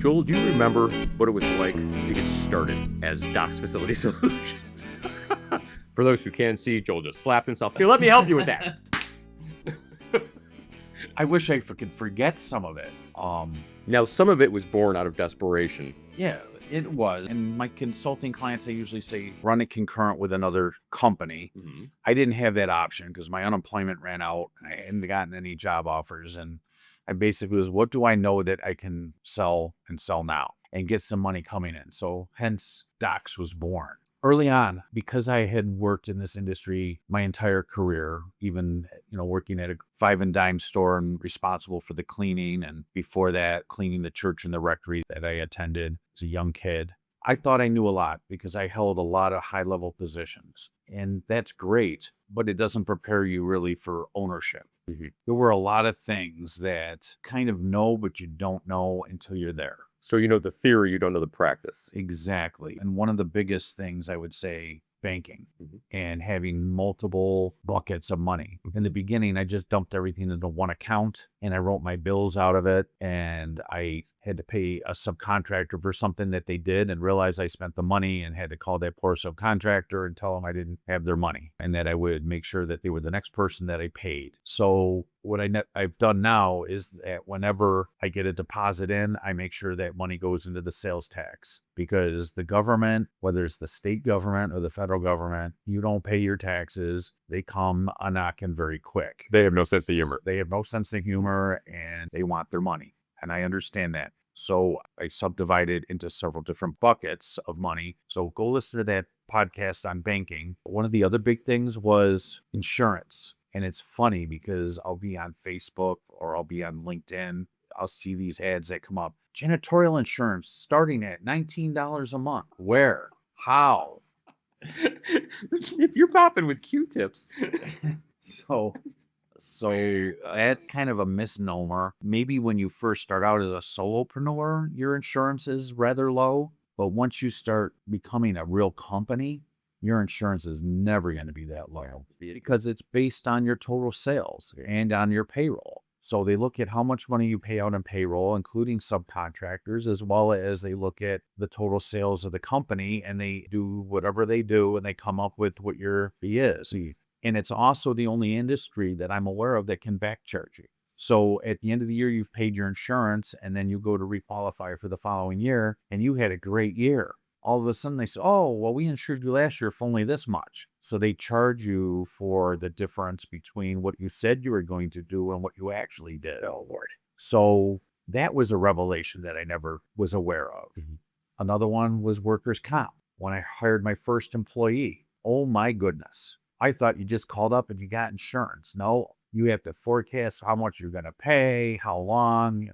Joel, do you remember what it was like to get started as Doc's Facility Solutions? For those who can't see, Joel just slapped himself. Here, let me help you with that. I wish I could forget some of it. Now, some of it was born out of desperation. Yeah, it was. And my consulting clients, I usually say run it concurrent with another company. Mm-hmm. I didn't have that option because my unemployment ran out. I hadn't gotten any job offers. And I basically was, what do I know that I can sell and sell now and get some money coming in? So hence Docs was born. Early on, because I had worked in this industry my entire career, even, working at a five and dime store and responsible for the cleaning, and before that, cleaning the church and the rectory that I attended as a young kid, I thought I knew a lot because I held a lot of high level positions. And that's great, but it doesn't prepare you really for ownership. Mm-hmm. There were a lot of things that kind of know, but you don't know until you're there. So you know the theory, you don't know the practice. Exactly. And one of the biggest things I would say, banking Mm-hmm. and having multiple buckets of money. In the beginning, I just dumped everything into one account and I wrote my bills out of it. And I had to pay a subcontractor for something that they did and realized I spent the money and had to call that poor subcontractor and tell them I didn't have their money and that I would make sure that they were the next person that I paid. So what I've done now is that whenever I get a deposit in, I make sure that money goes into the sales tax, because the government, whether it's the state government or the federal government, you don't pay your taxes, they come a knocking very quick. They have no sense of humor. They have no sense of humor and they want their money. And I understand that. So I subdivided into several different buckets of money. So go listen to that podcast on banking. One of the other big things was insurance. And it's funny because I'll be on Facebook or I'll be on LinkedIn. I'll see these ads that come up. Janitorial insurance starting at $19 a month. Where? How? If you're popping with Q-tips. So that's kind of a misnomer. Maybe when you first start out as a solopreneur, your insurance is rather low. But once you start becoming a real company, your insurance is never going to be that low because it's based on your total sales and on your payroll. So they look at how much money you pay out in payroll, including subcontractors, as well as they look at the total sales of the company, and they do whatever they do and they come up with what your fee is. And it's also the only industry that I'm aware of that can back charge you. So at the end of the year, you've paid your insurance and then you go to requalify for the following year and you had a great year. All of a sudden they say, oh, well, we insured you last year for only this much. So they charge you for the difference between what you said you were going to do and what you actually did. Oh, Lord. So that was a revelation that I never was aware of. Mm-hmm. Another one was workers' comp. When I hired my first employee, oh my goodness. I thought you just called up and you got insurance. No, you have to forecast how much you're going to pay, how long,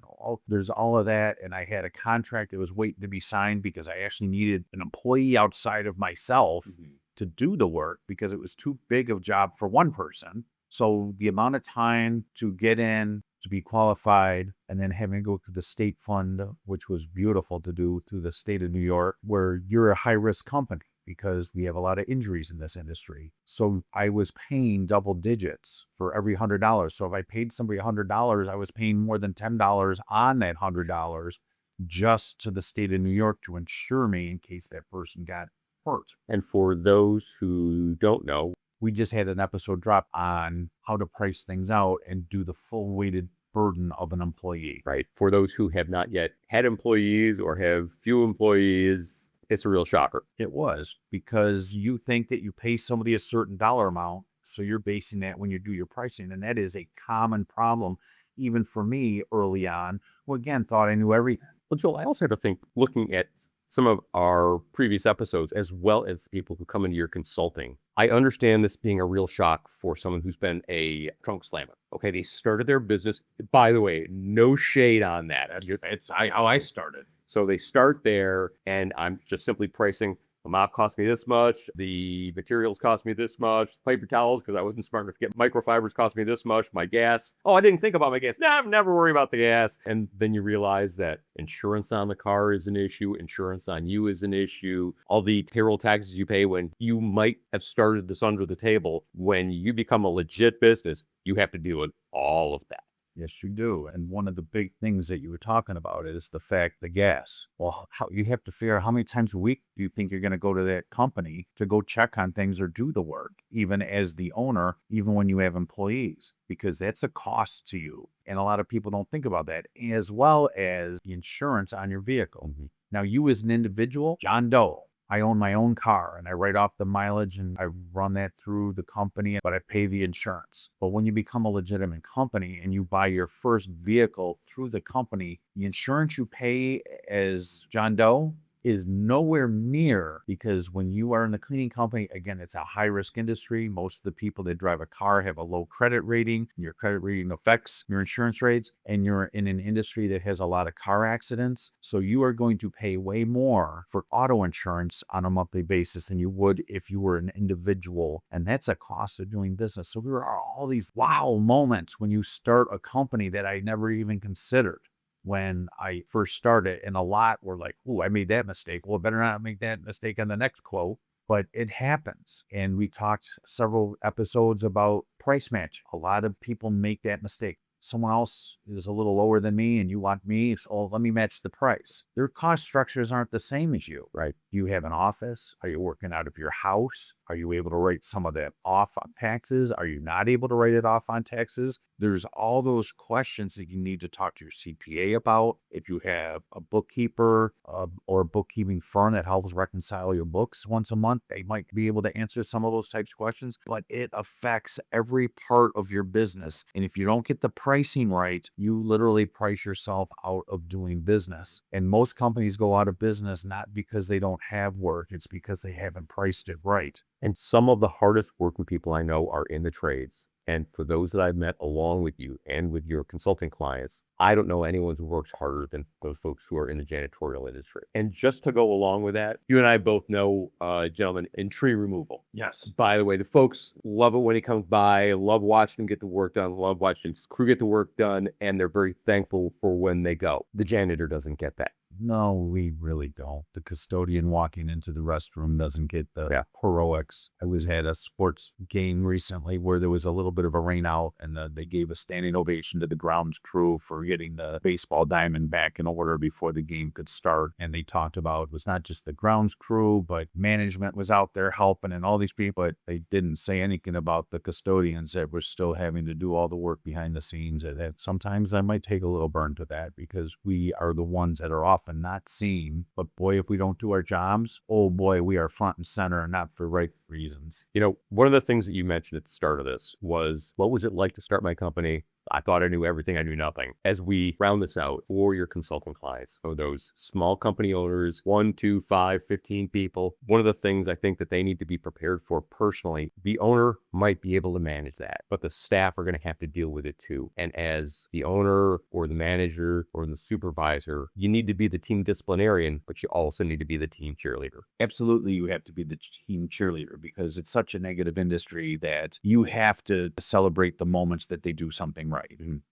there's all of that. And I had a contract that was waiting to be signed because I actually needed an employee outside of myself to do the work because it was too big of a job for one person. So the amount of time to get in, to be qualified, and then having to go through the state fund, which was beautiful to do through the state of New York, where you're a high-risk company because we have a lot of injuries in this industry. So I was paying double digits for every $100. So if I paid somebody $100, I was paying more than $10 on that $100 just to the state of New York to insure me in case that person got hurt. And for those who don't know, we just had an episode drop on how to price things out and do the full weighted burden of an employee. Right. For those who have not yet had employees or have few employees, it's a real shocker. It was, because you think that you pay somebody a certain dollar amount, so you're basing that when you do your pricing, and that is a common problem, even for me early on, who again thought I knew everything. Well, Joel, I also have to think, looking at some of our previous episodes, as well as the people who come into your consulting, I understand this being a real shock for someone who's been a trunk slammer. Okay, they started their business. By the way, no shade on that. It's how I started. So they start there, and I'm just simply pricing. The mop cost me this much. The materials cost me this much. Paper towels, because I wasn't smart enough to get microfibers, cost me this much. My gas. Oh, I didn't think about my gas. Nah, never worry about the gas. And then you realize that insurance on the car is an issue. Insurance on you is an issue. All the payroll taxes you pay when you might have started this under the table. When you become a legit business, you have to deal with all of that. Yes, you do. And one of the big things that you were talking about is the fact the gas. Well, how you have to figure out how many times a week do you think you're going to go to that company to go check on things or do the work, even as the owner, even when you have employees, because that's a cost to you. And a lot of people don't think about that, as well as the insurance on your vehicle. Now, you as an individual, John Doe, I own my own car and I write off the mileage and I run that through the company, but I pay the insurance. But when you become a legitimate company and you buy your first vehicle through the company, the insurance you pay as John Doe is nowhere near, because when you are in the cleaning company, again, it's a high risk industry. Most of the people that drive a car have a low credit rating. Your credit rating affects your insurance rates, and you're in an industry that has a lot of car accidents. So you are going to pay way more for auto insurance on a monthly basis than you would if you were an individual. And that's a cost of doing business. So there are all these wow moments when you start a company that I never even considered when I first started, and a lot were like, "Oh, I made that mistake. Well, better not make that mistake on the next quote." But it happens. And we talked several episodes about price match. A lot of people make that mistake. Someone else is a little lower than me and you want me, so let me match the price. Their cost structures aren't the same as you, right? Do you have an office? Are you working out of your house? Are you able to write some of that off on taxes? Are you not able to write it off on taxes? There's all those questions that you need to talk to your CPA about. If you have a bookkeeper or a bookkeeping firm that helps reconcile your books once a month, they might be able to answer some of those types of questions, but it affects every part of your business. And if you don't get the pricing right, you literally price yourself out of doing business. And most companies go out of business not because they don't have work, it's because they haven't priced it right. And some of the hardest working people I know are in the trades. And for those that I've met along with you and with your consulting clients, I don't know anyone who works harder than those folks who are in the janitorial industry. And just to go along with that, you and I both know a gentleman in tree removal. Yes. By the way, the folks love it when he comes by, love watching him get the work done, love watching his crew get the work done, and they're very thankful for when they go. The janitor doesn't get that. No, we really don't. The custodian walking into the restroom doesn't get the heroics. I was at a sports game recently where there was a little bit of a rain out, and they gave a standing ovation to the grounds crew for getting the baseball diamond back in order before the game could start. And they talked about it was not just the grounds crew, but management was out there helping and all these people. But they didn't say anything about the custodians that were still having to do all the work behind the scenes. And that sometimes I might take a little burn to that, because we are the ones that are often not seen. But boy, if we don't do our jobs, oh boy, we are front and center, and not for right reasons. You know, one of the things that you mentioned at the start of this was, what was it like to start my company? I thought I knew everything. I knew nothing. As we round this out for your consulting clients, so those small company owners, 1, 2, 5, 15 people, one of the things I think that they need to be prepared for personally, the owner might be able to manage that, but the staff are going to have to deal with it too. And as the owner or the manager or the supervisor, you need to be the team disciplinarian, but you also need to be the team cheerleader. Absolutely, you have to be the team cheerleader, because it's such a negative industry that you have to celebrate the moments that they do something right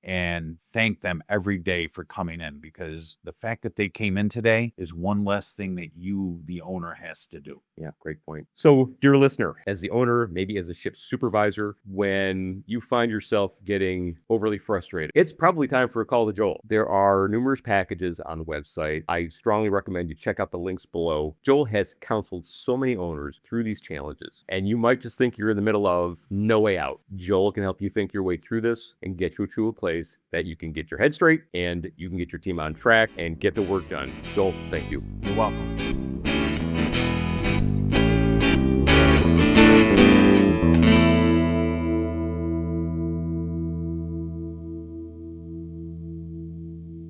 and thank them every day for coming in, because the fact that they came in today is one less thing that you, the owner, has to do. Yeah, great point. So, dear listener, as the owner, maybe as a shift supervisor, when you find yourself getting overly frustrated, it's probably time for a call to Joel. There are numerous packages on the website. I strongly recommend you check out the links below. Joel has counseled so many owners through these challenges, and you might just think you're in the middle of no way out. Joel can help you think your way through this and get you to a place that you can get your head straight and you can get your team on track and get the work done. Joel, thank you. You're welcome.